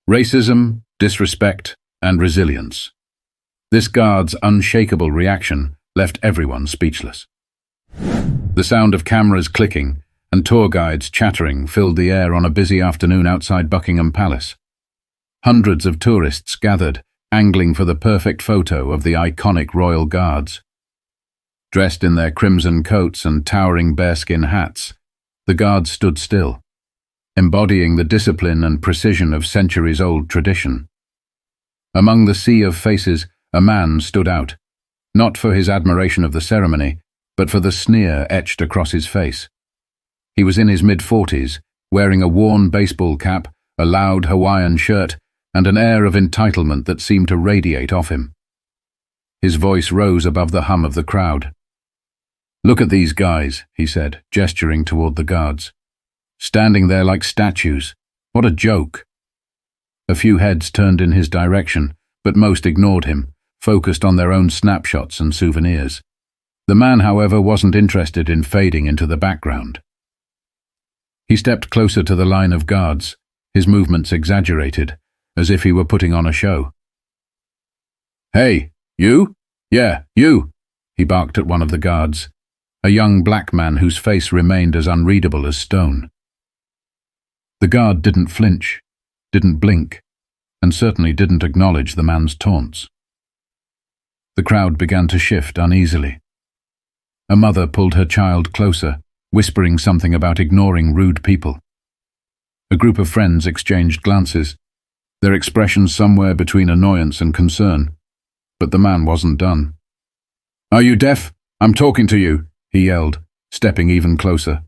Racism, disrespect, and resilience. This guard's unshakable reaction left everyone speechless. The sound of cameras clicking and tour guides chattering filled the air on a busy afternoon outside Buckingham Palace. Hundreds of tourists gathered, angling for the perfect photo of the iconic royal guards. Dressed in their crimson coats and towering bearskin hats, the guards stood still, embodying the discipline and precision of centuries-old tradition. Among the sea of faces, a man stood out, not for his admiration of the ceremony, but for the sneer etched across his face. He was in his mid-40s, wearing a worn baseball cap, a loud Hawaiian shirt, and an air of entitlement that seemed to radiate off him. His voice rose above the hum of the crowd. "Look at these guys," he said, gesturing toward the guards. "Standing there like statues. What a joke." A few heads turned in his direction, but most ignored him, focused on their own snapshots and souvenirs. The man, however, wasn't interested in fading into the background. He stepped closer to the line of guards, his movements exaggerated, as if he were putting on a show. "Hey, you? Yeah, you," he barked at one of the guards, a young black man whose face remained as unreadable as stone. The guard didn't flinch, didn't blink, and certainly didn't acknowledge the man's taunts. The crowd began to shift uneasily. A mother pulled her child closer, whispering something about ignoring rude people. A group of friends exchanged glances, their expressions somewhere between annoyance and concern. But the man wasn't done. "Are you deaf? I'm talking to you," he yelled, stepping even closer.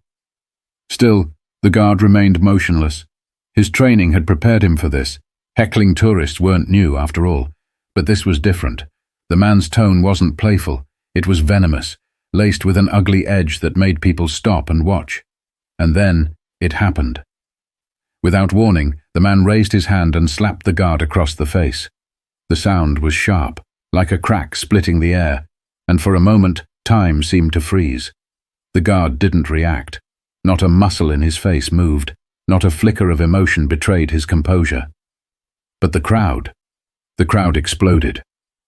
Still, the guard remained motionless. His training had prepared him for this. Heckling tourists weren't new, after all. But this was different. The man's tone wasn't playful. It was venomous, laced with an ugly edge that made people stop and watch. And then, it happened. Without warning, the man raised his hand and slapped the guard across the face. The sound was sharp, like a crack splitting the air, and for a moment, time seemed to freeze. The guard didn't react. Not a muscle in his face moved. Not a flicker of emotion betrayed his composure. But the crowd exploded.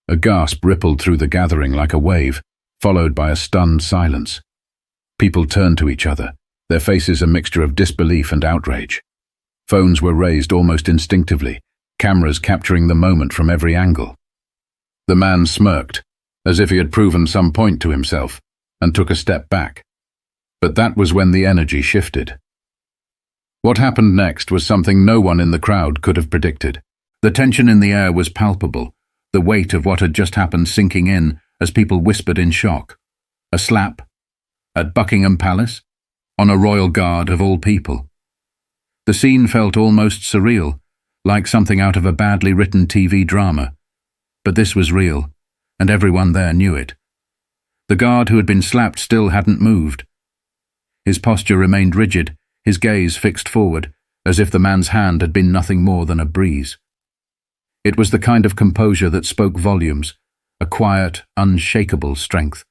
A gasp rippled through the gathering like a wave, followed by a stunned silence. People turned to each other, their faces a mixture of disbelief and outrage. Phones were raised almost instinctively, cameras capturing the moment from every angle. The man smirked, as if he had proven some point to himself, and took a step back. But that was when the energy shifted. What happened next was something no one in the crowd could have predicted. The tension in the air was palpable, the weight of what had just happened sinking in as people whispered in shock. A slap? At Buckingham Palace? On a royal guard of all people? The scene felt almost surreal, like something out of a badly written TV drama. But this was real, and everyone there knew it. The guard who had been slapped still hadn't moved. His posture remained rigid, his gaze fixed forward, as if the man's hand had been nothing more than a breeze. It was the kind of composure that spoke volumes, a quiet, unshakable strength.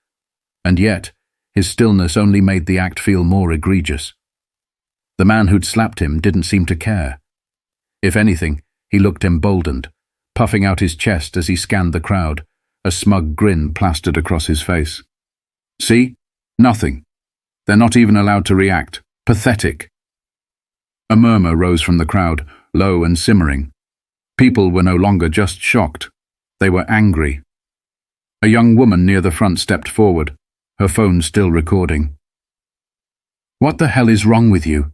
And yet, his stillness only made the act feel more egregious. The man who'd slapped him didn't seem to care. If anything, he looked emboldened, puffing out his chest as he scanned the crowd, a smug grin plastered across his face. "See? Nothing. They're not even allowed to react. Pathetic." A murmur rose from the crowd, low and simmering. People were no longer just shocked. They were angry. A young woman near the front stepped forward, her phone still recording. "What the hell is wrong with you?"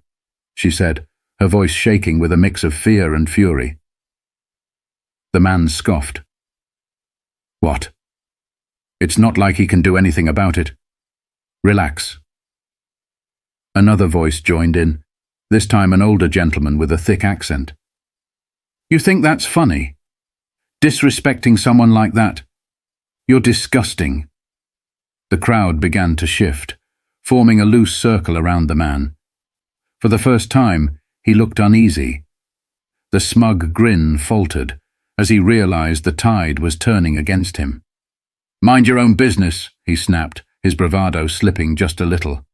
she said, her voice shaking with a mix of fear and fury. The man scoffed. "What? It's not like he can do anything about it. Relax." Another voice joined in, this time an older gentleman with a thick accent. "You think that's funny? Disrespecting someone like that? You're disgusting." The crowd began to shift, forming a loose circle around the man. For the first time, he looked uneasy. The smug grin faltered as he realized the tide was turning against him. "Mind your own business," he snapped, his bravado slipping just a little.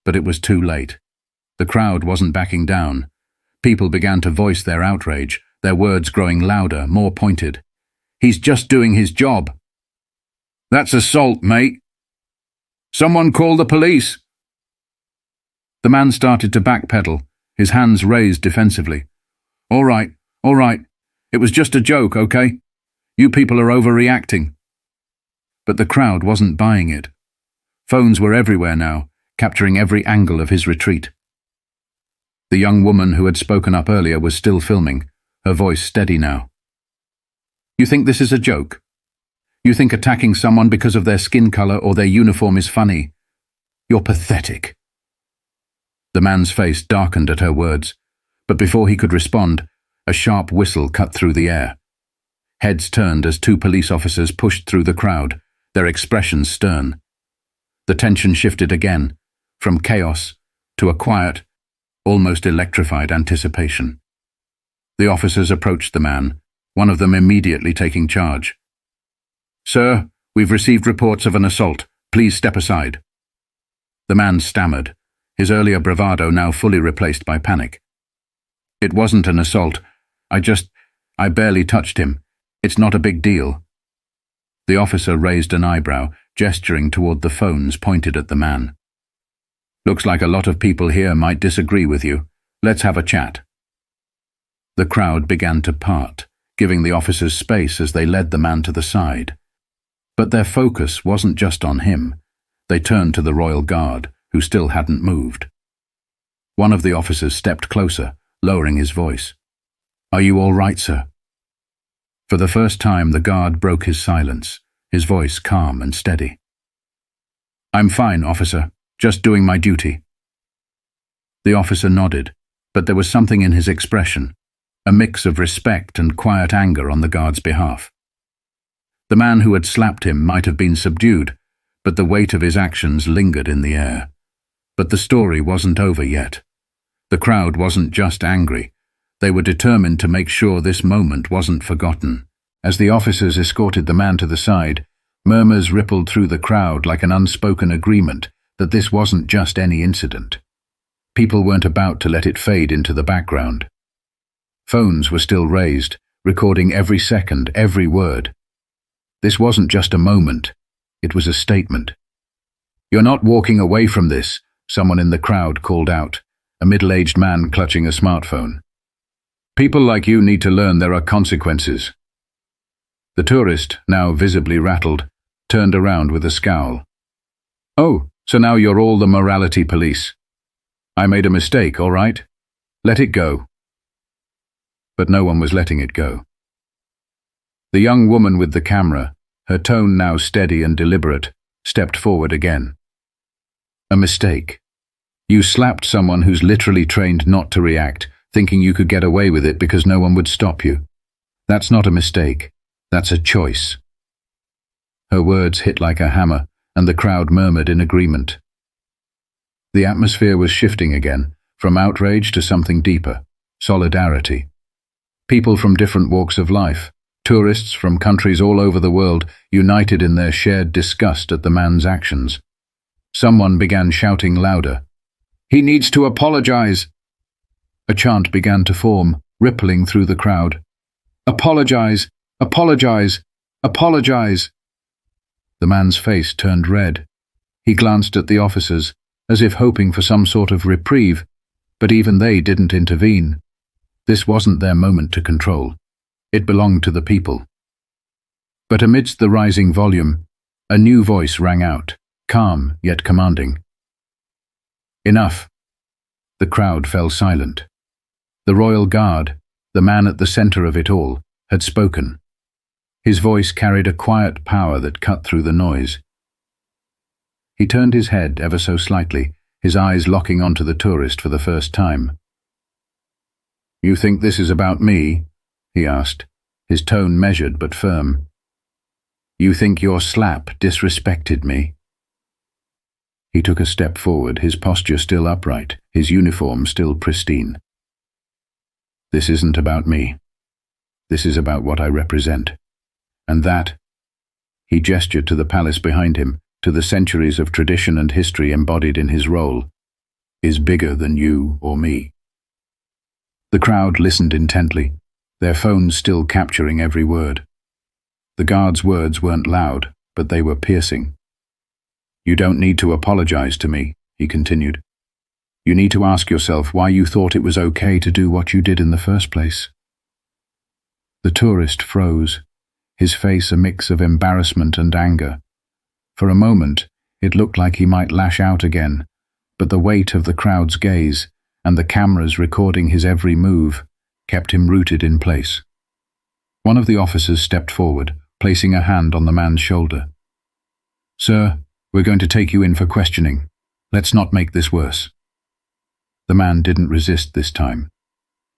But it was too late. The crowd wasn't backing down. People began to voice their outrage, their words growing louder, more pointed. "He's just doing his job." "That's assault, mate. Someone call the police." The man started to backpedal, his hands raised defensively. All right. It was just a joke, okay? You people are overreacting." But the crowd wasn't buying it. Phones were everywhere now, capturing every angle of his retreat. The young woman who had spoken up earlier was still filming, her voice steady now. "You think this is a joke? You think attacking someone because of their skin color or their uniform is funny? You're pathetic." The man's face darkened at her words, but before he could respond, a sharp whistle cut through the air. Heads turned as two police officers pushed through the crowd, their expressions stern. The tension shifted again, from chaos to a quiet, almost electrified anticipation. The officers approached the man, one of them immediately taking charge. "Sir, we've received reports of an assault. Please step aside." The man stammered, his earlier bravado now fully replaced by panic. "It wasn't an assault. I barely touched him. It's not a big deal." The officer raised an eyebrow, gesturing toward the phones pointed at the man. "Looks like a lot of people here might disagree with you. Let's have a chat." The crowd began to part, giving the officers space as they led the man to the side. But their focus wasn't just on him. They turned to the Royal Guard, who still hadn't moved. One of the officers stepped closer, lowering his voice. "Are you all right, sir?" For the first time, the guard broke his silence, his voice calm and steady. "I'm fine, officer. Just doing my duty." The officer nodded, but there was something in his expression, a mix of respect and quiet anger on the guard's behalf. The man who had slapped him might have been subdued, but the weight of his actions lingered in the air. But the story wasn't over yet. The crowd wasn't just angry. They were determined to make sure this moment wasn't forgotten. As the officers escorted the man to the side, murmurs rippled through the crowd like an unspoken agreement that this wasn't just any incident. People weren't about to let it fade into the background. Phones were still raised, recording every second, every word. This wasn't just a moment. It was a statement. "You're not walking away from this," someone in the crowd called out, a middle-aged man clutching a smartphone. "People like you need to learn there are consequences." The tourist, now visibly rattled, turned around with a scowl. "Oh, so now you're all the morality police. I made a mistake, all right? Let it go." But no one was letting it go. The young woman with the camera, her tone now steady and deliberate, stepped forward again. "A mistake. You slapped someone who's literally trained not to react, thinking you could get away with it because no one would stop you. That's not a mistake. That's a choice." Her words hit like a hammer, and the crowd murmured in agreement. The atmosphere was shifting again, from outrage to something deeper, solidarity. People from different walks of life, tourists from countries all over the world, united in their shared disgust at the man's actions. Someone began shouting louder, "He needs to apologize!" A chant began to form, rippling through the crowd. "Apologize! Apologize! Apologize!" The man's face turned red. He glanced at the officers, as if hoping for some sort of reprieve, but even they didn't intervene. This wasn't their moment to control. It belonged to the people. But amidst the rising volume, a new voice rang out, calm yet commanding. "Enough." The crowd fell silent. The Royal Guard, the man at the center of it all, had spoken. His voice carried a quiet power that cut through the noise. He turned his head ever so slightly, his eyes locking onto the tourist for the first time. "You think this is about me?" he asked, his tone measured but firm. "You think your slap disrespected me?" He took a step forward, his posture still upright, his uniform still pristine. "This isn't about me. This is about what I represent. And that," he gestured to the palace behind him, to the centuries of tradition and history embodied in his role, "is bigger than you or me." The crowd listened intently, their phones still capturing every word. The guard's words weren't loud, but they were piercing. "You don't need to apologize to me," he continued. "You need to ask yourself why you thought it was okay to do what you did in the first place." The tourist froze, his face a mix of embarrassment and anger. For a moment, it looked like he might lash out again, but the weight of the crowd's gaze and the cameras recording his every move kept him rooted in place. One of the officers stepped forward, placing a hand on the man's shoulder. "Sir, we're going to take you in for questioning. Let's not make this worse." The man didn't resist this time.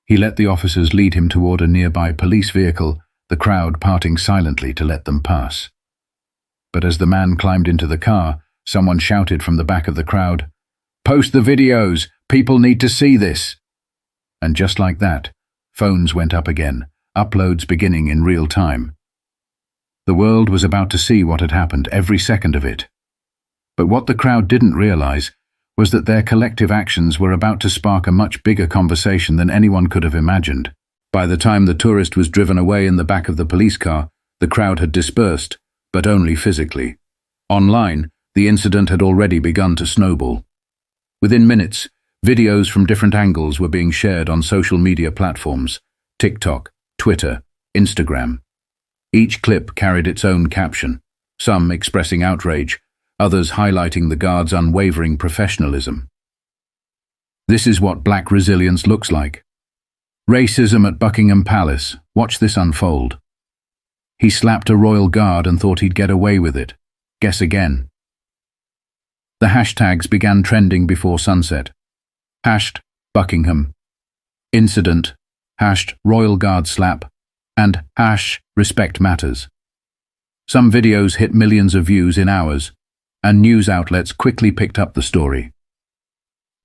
He let the officers lead him toward a nearby police vehicle, the crowd parting silently to let them pass. But as the man climbed into the car, someone shouted from the back of the crowd, "Post the videos! People need to see this!" And just like that, phones went up again, uploads beginning in real time. The world was about to see what had happened, every second of it. But what the crowd didn't realize was that their collective actions were about to spark a much bigger conversation than anyone could have imagined. By the time the tourist was driven away in the back of the police car, the crowd had dispersed, but only physically. Online, the incident had already begun to snowball. Within minutes, videos from different angles were being shared on social media platforms: TikTok, Twitter, Instagram. Each clip carried its own caption, some expressing outrage, others highlighting the guard's unwavering professionalism. "This is what black resilience looks like. Racism at Buckingham Palace. Watch this unfold. He slapped a royal guard and thought he'd get away with it. Guess again." The hashtags began trending before sunset. Hashed Buckingham Incident, hashed Royal Guard slap, and hash Respect Matters. Some videos hit millions of views in hours, and news outlets quickly picked up the story.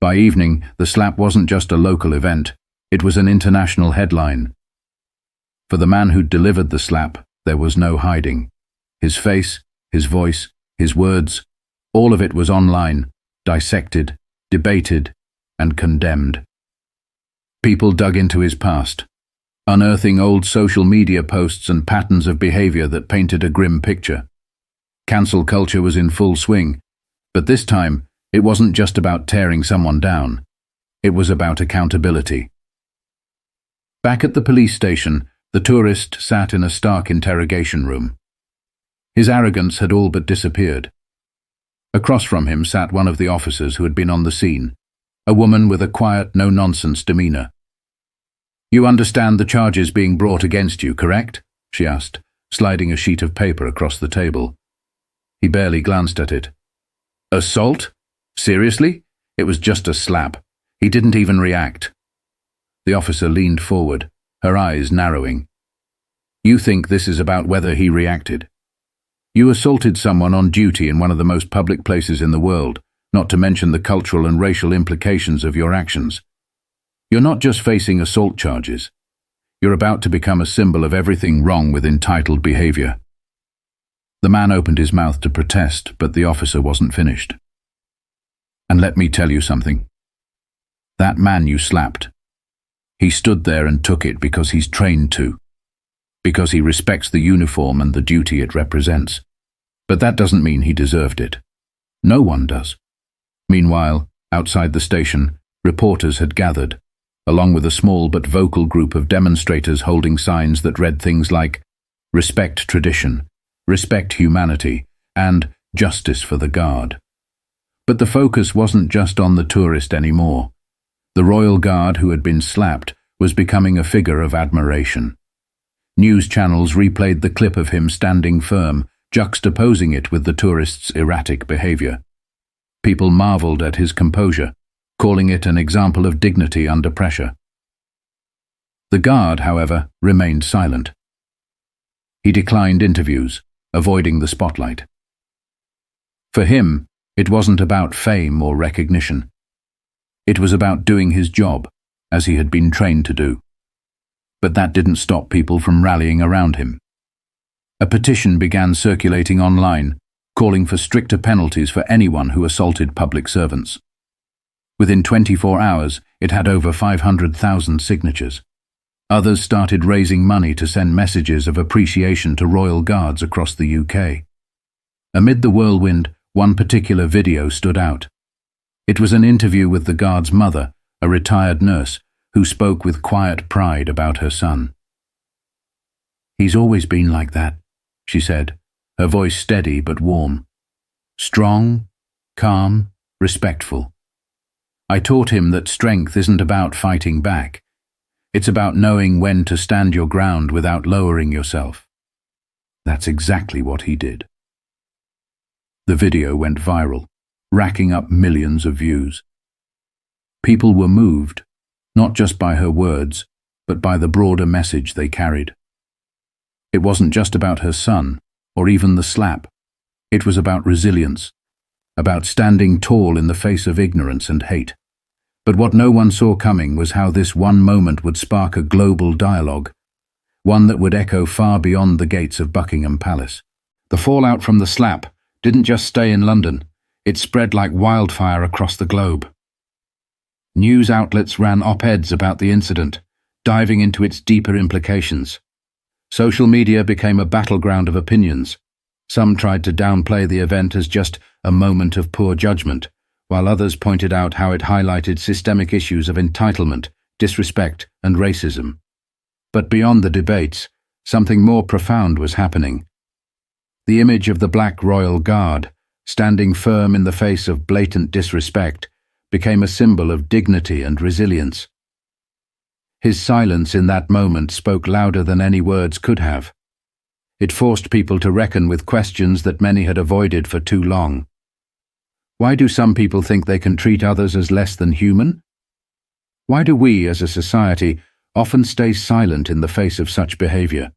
By evening, the slap wasn't just a local event, it was an international headline. For the man who'd delivered the slap, there was no hiding. His face, his voice, his words, all of it was online, dissected, debated, and condemned. People dug into his past, unearthing old social media posts and patterns of behavior that painted a grim picture. Cancel culture was in full swing, but this time, it wasn't just about tearing someone down. It was about accountability. Back at the police station, the tourist sat in a stark interrogation room. His arrogance had all but disappeared. Across from him sat one of the officers who had been on the scene, a woman with a quiet, no-nonsense demeanor. "You understand the charges being brought against you, correct?" she asked, sliding a sheet of paper across the table. He barely glanced at it. "Assault? Seriously? It was just a slap. He didn't even react." The officer leaned forward, her eyes narrowing. "You think this is about whether he reacted? You assaulted someone on duty in one of the most public places in the world, not to mention the cultural and racial implications of your actions. You're not just facing assault charges. You're about to become a symbol of everything wrong with entitled behavior." The man opened his mouth to protest, but the officer wasn't finished. "And let me tell you something. That man you slapped, he stood there and took it because he's trained to, because he respects the uniform and the duty it represents. But that doesn't mean he deserved it. No one does." Meanwhile, outside the station, reporters had gathered, along with a small but vocal group of demonstrators holding signs that read things like, "Respect tradition," "Respect humanity," and "Justice for the Guard." But the focus wasn't just on the tourist anymore. The royal guard who had been slapped was becoming a figure of admiration. News channels replayed the clip of him standing firm, juxtaposing it with the tourist's erratic behavior. People marveled at his composure, calling it an example of dignity under pressure. The guard, however, remained silent. He declined interviews, avoiding the spotlight. For him, it wasn't about fame or recognition. It was about doing his job, as he had been trained to do. But that didn't stop people from rallying around him. A petition began circulating online, calling for stricter penalties for anyone who assaulted public servants. Within 24 hours, it had over 500,000 signatures. Others started raising money to send messages of appreciation to royal guards across the UK. Amid the whirlwind, one particular video stood out. It was an interview with the guard's mother, a retired nurse, who spoke with quiet pride about her son. "He's always been like that," she said, her voice steady but warm. "Strong, calm, respectful. I taught him that strength isn't about fighting back. It's about knowing when to stand your ground without lowering yourself." That's exactly what he did. The video went viral, racking up millions of views. People were moved, not just by her words, but by the broader message they carried. It wasn't just about her son, or even the slap. It was about resilience, about standing tall in the face of ignorance and hate. But what no one saw coming was how this one moment would spark a global dialogue, one that would echo far beyond the gates of Buckingham Palace. The fallout from the slap didn't just stay in London, it spread like wildfire across the globe. News outlets ran op-eds about the incident, diving into its deeper implications. Social media became a battleground of opinions. Some tried to downplay the event as just a moment of poor judgment, while others pointed out how it highlighted systemic issues of entitlement, disrespect, and racism. But beyond the debates, something more profound was happening. The image of the Black Royal Guard, standing firm in the face of blatant disrespect, became a symbol of dignity and resilience. His silence in that moment spoke louder than any words could have. It forced people to reckon with questions that many had avoided for too long. Why do some people think they can treat others as less than human? Why do we, as a society, often stay silent in the face of such behavior?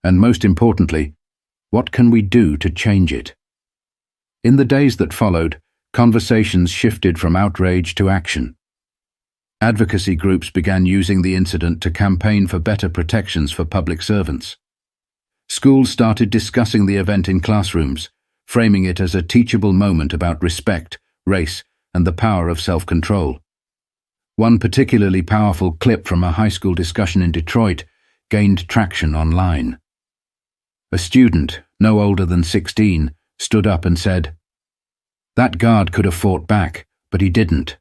And most importantly, what can we do to change it? In the days that followed, conversations shifted from outrage to action. Advocacy groups began using the incident to campaign for better protections for public servants. Schools started discussing the event in classrooms, framing it as a teachable moment about respect, race, and the power of self-control. One particularly powerful clip from a high school discussion in Detroit gained traction online. A student, no older than 16, stood up and said, "That guard could have fought back, but he didn't.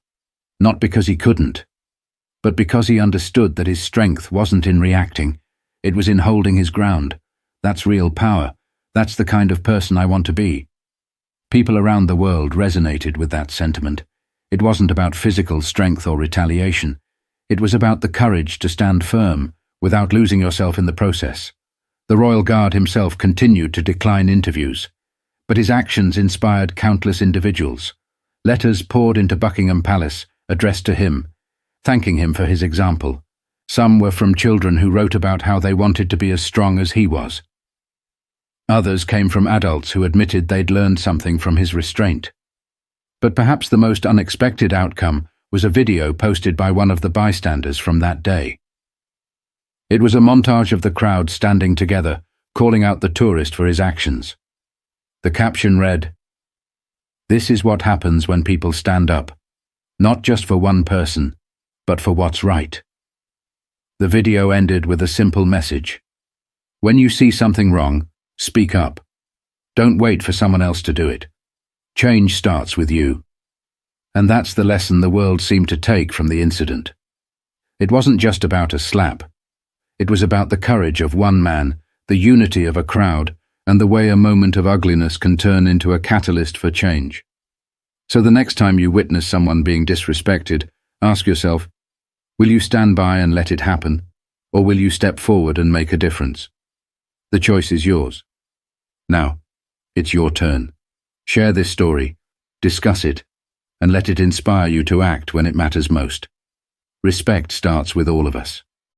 Not because he couldn't, but because he understood that his strength wasn't in reacting, it was in holding his ground. That's real power. That's the kind of person I want to be." People around the world resonated with that sentiment. It wasn't about physical strength or retaliation. It was about the courage to stand firm without losing yourself in the process. The Royal Guard himself continued to decline interviews, but his actions inspired countless individuals. Letters poured into Buckingham Palace, addressed to him, thanking him for his example. Some were from children who wrote about how they wanted to be as strong as he was. Others came from adults who admitted they'd learned something from his restraint. But perhaps the most unexpected outcome was a video posted by one of the bystanders from that day. It was a montage of the crowd standing together, calling out the tourist for his actions. The caption read, "This is what happens when people stand up, not just for one person, but for what's right." The video ended with a simple message. When you see something wrong, speak up. Don't wait for someone else to do it. Change starts with you. And that's the lesson the world seemed to take from the incident. It wasn't just about a slap. It was about the courage of one man, the unity of a crowd, and the way a moment of ugliness can turn into a catalyst for change. So the next time you witness someone being disrespected, ask yourself, will you stand by and let it happen, or will you step forward and make a difference? The choice is yours. Now, it's your turn. Share this story, discuss it, and let it inspire you to act when it matters most. Respect starts with all of us.